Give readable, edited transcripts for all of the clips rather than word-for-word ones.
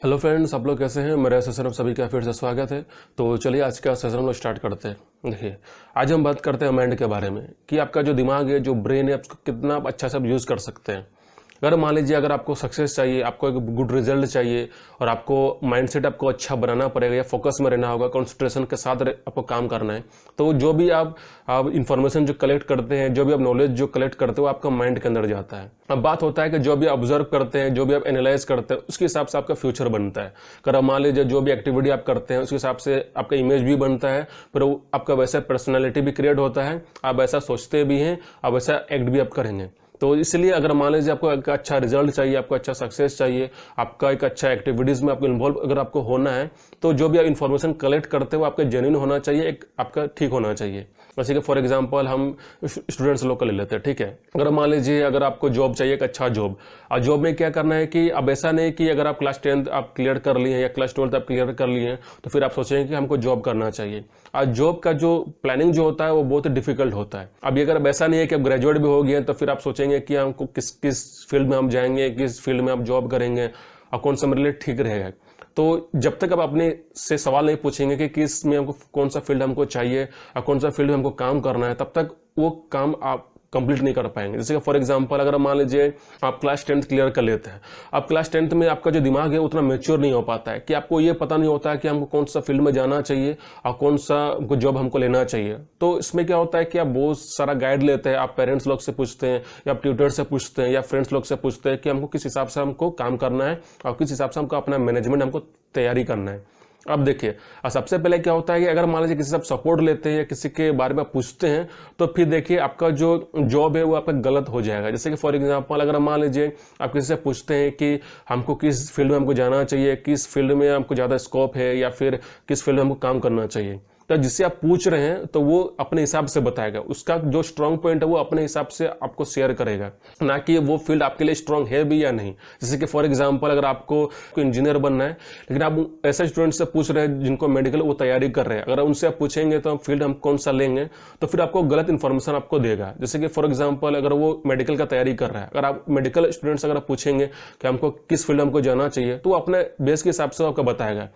Hello friends, आप लोग कैसे हैं। मेरे सेशन में सभी का फिर से स्वागत है। तो चलिए आज का सेशन हम लोग स्टार्ट करते हैं। देखिए, आज हम बात करते हैं माइंड के बारे में कि आपका जो दिमाग है, जो ब्रेन है, उसको कितना अच्छा से आप यूज़ कर सकते हैं। अगर मान लीजिए अगर आपको सक्सेस चाहिए, आपको एक गुड रिजल्ट चाहिए और आपको माइंडसेट आपको अच्छा बनाना पड़ेगा या फोकस में रहना होगा, कंसंट्रेशन के साथ आपको काम करना है, तो जो भी आप इंफॉर्मेशन जो कलेक्ट करते हैं, जो भी आप नॉलेज जो कलेक्ट करते हो, आपका माइंड के अंदर जाता है। अब बात होता है कि जो भी ऑब्जर्व करते हैं, जो भी आप एनालाइज करते हैं, उसके हिसाब से आपका फ्यूचर बनता है। अगर आप मान लीजिए जो भी एक्टिविटी आप करते हैं उसके हिसाब से आपका इमेज भी बनता है, फिर आपका वैसा पर्सनैलिटी भी क्रिएट होता है, आप वैसा सोचते भी हैं, आप वैसा एक्ट भी आप करेंगे। तो इसलिए अगर मान लीजिए आपको एक अच्छा रिजल्ट चाहिए, आपको अच्छा सक्सेस चाहिए, आपका एक अच्छा एक्टिविटीज़ में आपको इन्वॉल्व अगर आपको होना है, तो जो भी आप इन्फॉर्मेशन कलेक्ट करते हो आपका जेन्युइन होना चाहिए, एक आपका ठीक होना चाहिए। जैसे कि फॉर एग्जांपल हम स्टूडेंट्स लोग का ले लेते हैं, ठीक है। अगर मान लीजिए अगर आपको जॉब चाहिए, एक अच्छा जॉब, और जॉब में क्या करना है कि अब ऐसा नहीं कि अगर आप क्लास 10th आप क्लियर कर लिए हैं या क्लास 12th आप क्लियर कर लिए हैं तो फिर आप सोचेंगे कि हमको जॉब करना चाहिए। आज जॉब का जो प्लानिंग जो होता है वो बहुत डिफिकल्ट होता है। अभी अगर ऐसा नहीं है कि आप ग्रेजुएट भी हो गए तो फिर आप सोचेंगे कि हमको किस किस फील्ड में हम जाएंगे, किस फील्ड में आप जॉब करेंगे और कौन सा मेरे लिए ठीक रहेगा। तो जब तक आप अपने से सवाल नहीं पूछेंगे कि किस में हमको कौन सा फील्ड हमको चाहिए और कौन सा फील्ड में हमको काम करना है, तब तक वो काम आप कंप्लीट नहीं कर पाएंगे। जैसे कि फॉर एग्जांपल अगर मान लीजिए आप क्लास 10th क्लियर कर लेते हैं, अब क्लास 10th में आपका जो दिमाग है उतना मैच्योर नहीं हो पाता है कि आपको ये पता नहीं होता है कि हमको कौन सा फील्ड में जाना चाहिए और कौन सा जॉब हमको लेना चाहिए। तो इसमें क्या होता है कि आप बहुत सारा गाइड लेते हैं, आप पेरेंट्स लोग से पूछते हैं या आप ट्यूटर से पूछते हैं या फ्रेंड्स लोग से पूछते हैं कि हमको किस हिसाब से हमको काम करना है और किस हिसाब से हमको अपना मैनेजमेंट हमको तैयारी करना है। अब देखिए, सबसे पहले क्या होता है कि अगर मान लीजिए किसी से आप सपोर्ट लेते हैं या किसी के बारे में पूछते हैं तो फिर देखिए आपका जो जॉब है वो आपका गलत हो जाएगा। जैसे कि फॉर एग्जांपल अगर मान लीजिए आप किसी से पूछते हैं कि हमको किस फील्ड में हमको जाना चाहिए, किस फील्ड में हमको ज़्यादा स्कोप है या फिर किस फील्ड में हमको काम करना चाहिए, तो जिससे आप पूछ रहे हैं तो वो अपने हिसाब से बताएगा, उसका जो स्ट्रांग पॉइंट है वो अपने हिसाब से आपको शेयर करेगा, ना कि वो फील्ड आपके लिए स्ट्रांग है भी या नहीं। जैसे कि फॉर एग्जांपल अगर आपको इंजीनियर बनना है लेकिन आप ऐसे स्टूडेंट से पूछ रहे हैं जिनको मेडिकल वो तैयारी कर रहे हैं, अगर उनसे आप पूछेंगे तो हम फील्ड हम कौन सा लेंगे तो फिर आपको गलत इन्फॉर्मेशन आपको देगा। जैसे कि फॉर एग्जाम्पल अगर वो मेडिकल का तैयारी कर रहा है, अगर आप मेडिकल स्टूडेंट्स अगर आप पूछेंगे कि हमको किस फील्ड हमको जाना चाहिए तो वो अपने बेस के हिसाब से आपको बताएगा।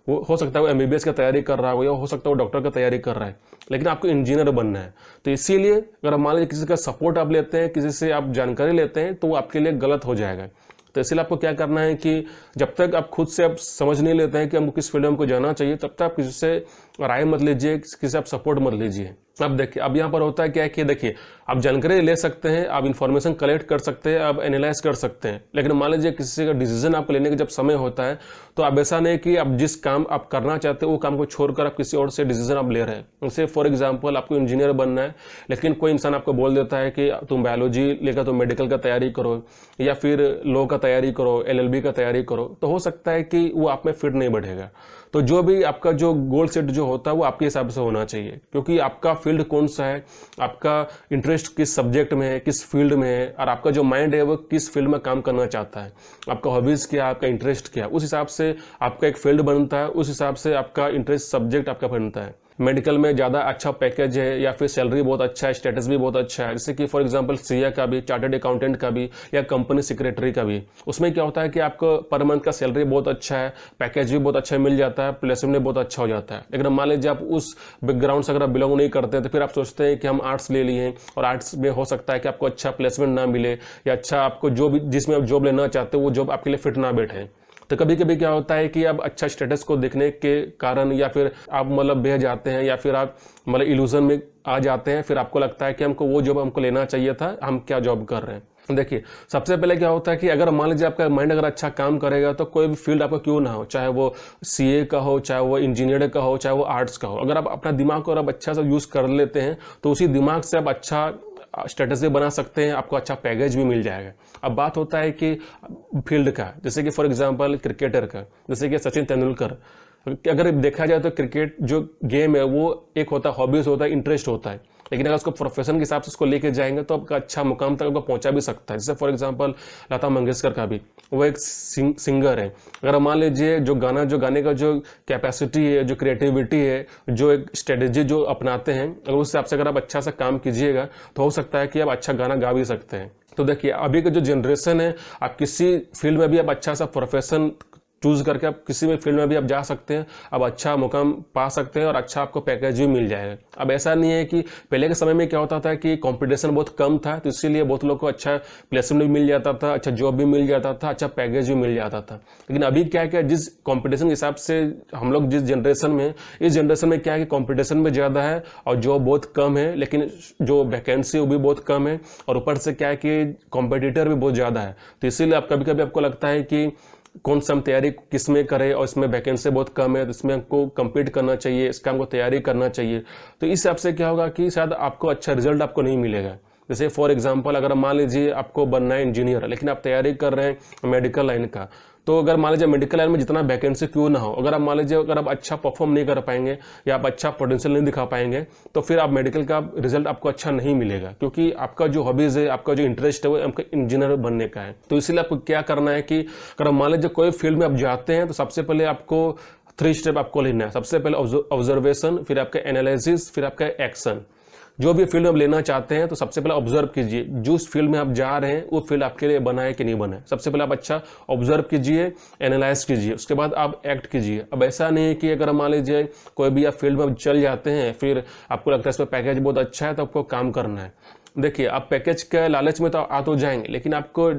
वो हो सकता है वो एमबीबीएस का तैयारी कर रहा हो या हो सकता है वो डॉक्टर का तैयारी कर रहा है, लेकिन आपको इंजीनियर बनना है। तो इसीलिए अगर मान लीजिए किसी का सपोर्ट आप लेते हैं, किसी से आप जानकारी लेते हैं, तो वो आपके लिए गलत हो जाएगा। तो इसलिए आपको क्या करना है कि जब तक आप खुद से आप समझ नहीं लेते हैं कि हमको किस फील्ड में हमको जाना चाहिए, तब तक आप किसी से राय मत लीजिए, किसी से आप सपोर्ट मत लीजिए। अब देखिए, अब यहाँ पर होता है क्या है कि देखिए आप जानकारी ले सकते हैं, आप इन्फॉर्मेशन कलेक्ट कर सकते हैं, आप एनालाइज कर सकते हैं, लेकिन मान लीजिए किसी का डिसीजन आपको लेने का जब समय होता है तो आप ऐसा नहीं कि आप जिस काम आप करना चाहते हो वो काम को छोड़कर आप किसी और से डिसीजन आप ले रहे हैं। जैसे फॉर एग्जांपल आपको इंजीनियर बनना है लेकिन कोई इंसान आपको बोल देता है कि तुम बायोलॉजी लेकर तुम मेडिकल का तैयारी करो या फिर लॉ का तैयारी करो, एलएलबी का तैयारी करो, तो हो सकता है कि वो आप में फिट नहीं बैठेगा। तो जो भी आपका जो गोल सेट जो होता है वो आपके हिसाब से होना चाहिए, क्योंकि आपका फील्ड कौन सा है, आपका इंटरेस्ट किस सब्जेक्ट में है, किस फील्ड में है, और आपका जो माइंड है वो किस फील्ड में काम करना चाहता है, आपका हॉबीज क्या, आपका इंटरेस्ट क्या, उस हिसाब से आपका एक फील्ड बनता है, उस हिसाब से आपका इंटरेस्ट सब्जेक्ट आपका बनता है। मेडिकल में ज़्यादा अच्छा पैकेज है या फिर सैलरी बहुत अच्छा है, स्टेटस भी बहुत अच्छा है, जैसे कि फॉर एग्जांपल सीए का भी, चार्टर्ड अकाउंटेंट का भी या कंपनी सेक्रेटरी का भी। उसमें क्या होता है कि आपको पर मंथ का सैलरी बहुत अच्छा है, पैकेज भी बहुत अच्छा मिल जाता है, प्लेसमेंट भी बहुत अच्छा हो जाता है। लेकिन मान लीजिए आप उस बैकग्राउंड से अगर आप बिलोंग नहीं करते तो फिर आप सोचते हैं कि हम आर्ट्स ले लिए हैं और आर्ट्स में हो सकता है कि आपको अच्छा प्लेसमेंट ना मिले या अच्छा आपको जो भी जिसमें आप जॉब लेना चाहते हो वो जॉब आपके लिए फिट ना बैठे। तो कभी कभी क्या होता है कि आप अच्छा स्टेटस को देखने के कारण या फिर आप मतलब बह जाते हैं या फिर आप मतलब इल्यूजन में आ जाते हैं, फिर आपको लगता है कि हमको वो जॉब हमको लेना चाहिए था, हम क्या जॉब कर रहे हैं। देखिए, सबसे पहले क्या होता है कि अगर मान लीजिए आपका माइंड अगर अच्छा काम करेगा तो कोई भी फील्ड आपका क्यों ना हो, चाहे वो सीए का हो, चाहे वो इंजीनियर का हो, चाहे वो आर्ट्स का हो, अगर आप अपना दिमाग को आप अच्छा सा यूज कर लेते हैं तो उसी दिमाग से आप अच्छा स्टेटस भी बना सकते हैं, आपको अच्छा पैकेज भी मिल जाएगा। अब बात होता है कि फील्ड का, जैसे कि फॉर एग्जांपल क्रिकेटर का, जैसे कि सचिन तेंदुलकर, अगर देखा जाए तो क्रिकेट जो गेम है वो एक होता है हॉबीज होता है, इंटरेस्ट होता है, लेकिन अगर उसको प्रोफेशन के हिसाब से उसको लेके जाएंगे तो आपका अच्छा मुकाम तक आपको पहुंचा भी सकता है। जैसे फॉर एग्जांपल लता मंगेशकर का भी, वो एक सिंगर है, अगर मान लीजिए जो गाने का जो कैपेसिटी है, जो क्रिएटिविटी है, जो एक स्ट्रेटेजी जो अपनाते हैं, अगर उस हिसाब से अगर आप अच्छा सा काम कीजिएगा तो हो सकता है कि आप अच्छा गाना गा भी सकते हैं। तो देखिए, अभी का जो जनरेशन है, आप किसी फील्ड में भी आप अच्छा सा प्रोफेशन चूज करके आप किसी भी फील्ड में भी आप जा सकते हैं, अब अच्छा मुकाम पा सकते हैं और अच्छा आपको पैकेज भी मिल जाएगा। अब ऐसा नहीं है कि पहले के समय में क्या होता था कि कंपटीशन बहुत कम था, तो इसीलिए बहुत लोग को अच्छा प्लेसमेंट भी मिल जाता था, अच्छा जॉब भी मिल जाता था, अच्छा पैकेज भी मिल जाता था। लेकिन अभी क्या है कि जिस कंपटीशन के हिसाब से हम लोग जिस जनरेशन में, इस जनरेशन में क्या है कि कंपटीशन भी ज़्यादा है और जॉब बहुत कम है, लेकिन जो वैकेंसी वो भी बहुत कम है, और ऊपर से क्या है कि कॉम्पिटिटर भी बहुत ज़्यादा है। तो इसीलिए आप कभी कभी आपको लगता है कि कौन सा हम तैयारी किस में करें, और इसमें वैकेंसी बहुत कम है तो इसमें हमको कम्पीट करना चाहिए, इसका हमको तैयारी करना चाहिए। तो इस हिसाब से क्या होगा कि शायद आपको अच्छा रिजल्ट आपको नहीं मिलेगा। जैसे फॉर एग्जांपल अगर मान लीजिए आपको बनना है इंजीनियर, लेकिन आप तैयारी कर रहे हैं मेडिकल लाइन का, तो अगर मान लीजिए मेडिकल लाइन में जितना वैकेंसी क्यों ना हो, अगर आप मान लीजिए अगर आप अच्छा परफॉर्म नहीं कर पाएंगे या आप अच्छा पोटेंशियल नहीं दिखा पाएंगे, तो फिर आप मेडिकल का रिजल्ट आपको अच्छा नहीं मिलेगा, क्योंकि आपका जो हॉबीज है, आपका जो इंटरेस्ट है वो आपका इंजीनियर बनने का है। तो इसलिए आपको क्या करना है कि अगर मान लीजिए कोई फील्ड में आप जाते हैं तो सबसे पहले आपको 3 स्टेप आपको लेना है। सबसे पहले ऑब्जर्वेशन, फिर आपका एनालिसिस, फिर आपका एक्शन। जो भी फील्ड में आप लेना चाहते हैं तो सबसे पहले ऑब्जर्व कीजिए जिस फील्ड में आप जा रहे हैं वो फील्ड आपके लिए बना है कि नहीं बना है। सबसे पहले आप अच्छा ऑब्जर्व कीजिए, एनालाइज कीजिए, उसके बाद आप एक्ट कीजिए। अब ऐसा नहीं है कि अगर मान लीजिए कोई भी आप फील्ड में आप चल जाते हैं, फिर आपको लगता है इसमें पैकेज बहुत अच्छा है तो आपको काम करना है। देखिए, आप पैकेज के लालच में तो आ तो जाएंगे, लेकिन आपको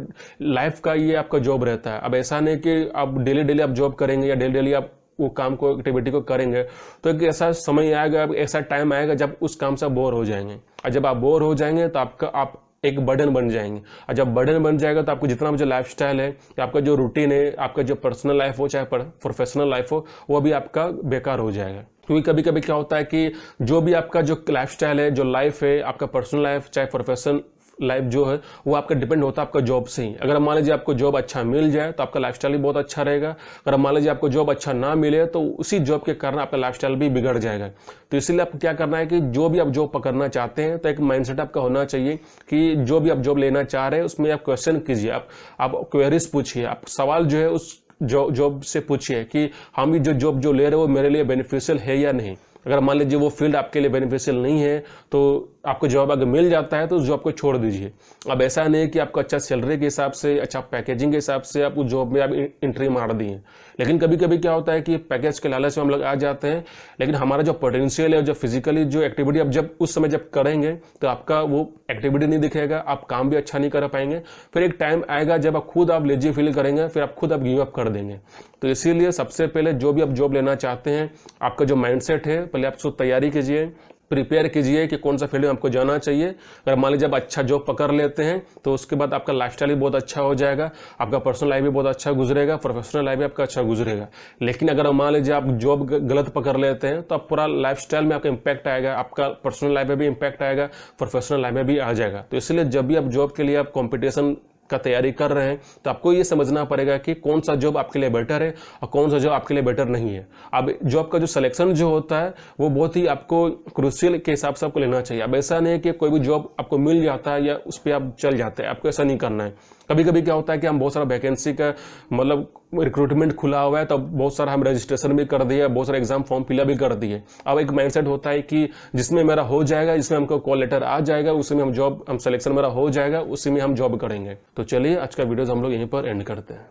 लाइफ का ये आपका जॉब रहता है। अब ऐसा नहीं कि आप डेली डेली आप जॉब करेंगे या डेली डेली आप वो काम को, एक्टिविटी को करेंगे, तो एक ऐसा समय आएगा, ऐसा टाइम आएगा जब उस काम से बोर हो जाएंगे, और जब आप बोर हो जाएंगे तो आप एक बर्डन बन जाएंगे, और जब बर्डन बन जाएगा तो आपको जितना जो लाइफस्टाइल है, आपका जो रूटीन है, आपका जो पर्सनल लाइफ हो चाहे प्रोफेशनल लाइफ हो, वो भी आपका बेकार हो जाएगा। क्योंकि कभी कभी क्या होता है कि जो भी आपका जो लाइफस्टाइल है, जो लाइफ है, आपका पर्सनल लाइफ चाहे प्रोफेशनल लाइफ जो है, वो आपका डिपेंड होता है आपका जॉब से ही। अगर मान लीजिए आपको जॉब अच्छा मिल जाए तो आपका लाइफस्टाइल भी बहुत अच्छा रहेगा, अगर मान लीजिए आपको जॉब अच्छा ना मिले तो उसी जॉब के कारण आपका लाइफस्टाइल भी बिगड़ जाएगा। तो इसीलिए आपको क्या करना है कि जो भी आप जॉब पकड़ना चाहते हैं तो एक माइंडसेट आपका होना चाहिए कि जो भी आप जॉब लेना चाह रहे हैं उसमें आप क्वेश्चन कीजिए, आप क्वेरीज पूछिए, आप सवाल जो है उस जॉब से पूछिए कि हम भी जो जॉब जो ले रहे हैं वो मेरे लिए बेनिफिशियल है या नहीं। अगर मान लीजिए वो फील्ड आपके लिए बेनिफिशियल नहीं है तो आपको जॉब अगर मिल जाता है तो उस जॉब को छोड़ दीजिए। अब ऐसा नहीं है कि आपको अच्छा सैलरी के हिसाब से, अच्छा पैकेजिंग के हिसाब से आप उस जॉब में आप एंट्री मार दिए, लेकिन कभी कभी क्या होता है कि पैकेज के लालच में हम लोग आ जाते हैं, लेकिन हमारा जो पोटेंशियल है, जो फिजिकली जो एक्टिविटी आप जब उस समय जब करेंगे तो आपका वो एक्टिविटी नहीं दिखेगा, आप काम भी अच्छा नहीं कर पाएंगे। फिर एक टाइम आएगा जब आप खुद आप लेजी फील करेंगे, फिर आप खुद आप गिव अप कर देंगे। तो इसीलिए सबसे पहले जो भी आप जॉब लेना चाहते हैं, आपका जो माइंडसेट है, पहले आप उसको तैयारी कीजिए, प्रिपेयर कीजिए कि कौन सा फील्ड में आपको जाना चाहिए। अगर मान लीजिए आप अच्छा जॉब पकड़ लेते हैं तो उसके बाद आपका लाइफस्टाइल भी बहुत अच्छा हो जाएगा, आपका पर्सनल लाइफ भी बहुत अच्छा गुजरेगा, प्रोफेशनल लाइफ भी आपका अच्छा गुजरेगा। लेकिन अगर मान लीजिए आप जॉब गलत पकड़ लेते हैं तो आप पूरा लाइफस्टाइल में आपका इंपैक्ट आएगा, आपका पर्सनल लाइफ में भी इंपैक्ट आएगा, प्रोफेशनल लाइफ में भी आ जाएगा। तो इसलिए जब भी आप जॉब के लिए आप कॉम्पिटिशन का तैयारी कर रहे हैं तो आपको ये समझना पड़ेगा कि कौन सा जॉब आपके लिए बेटर है और कौन सा जॉब आपके लिए बेटर नहीं है। अब जॉब का जो सिलेक्शन जो होता है वो बहुत ही आपको क्रूशियल के हिसाब से आपको लेना चाहिए। अब ऐसा नहीं है कि कोई भी जॉब आपको मिल जाता है या उस पर आप चल जाते हैं, आपको ऐसा नहीं करना है। कभी कभी क्या होता है कि हम बहुत सारा वैकेंसी का मतलब रिक्रूटमेंट खुला हुआ है तो बहुत सारा हम रजिस्ट्रेशन भी कर दिए, बहुत सारा एग्जाम फॉर्म फिलअप भी कर दिए। अब एक माइंडसेट होता है कि जिसमें मेरा हो जाएगा, जिसमें हमको कॉल लेटर आ जाएगा, उसी में हम सिलेक्शन मेरा हो जाएगा, उसी में हम जॉब करेंगे। तो चलिए आज का वीडियो हम लोग यहीं पर एंड करते हैं।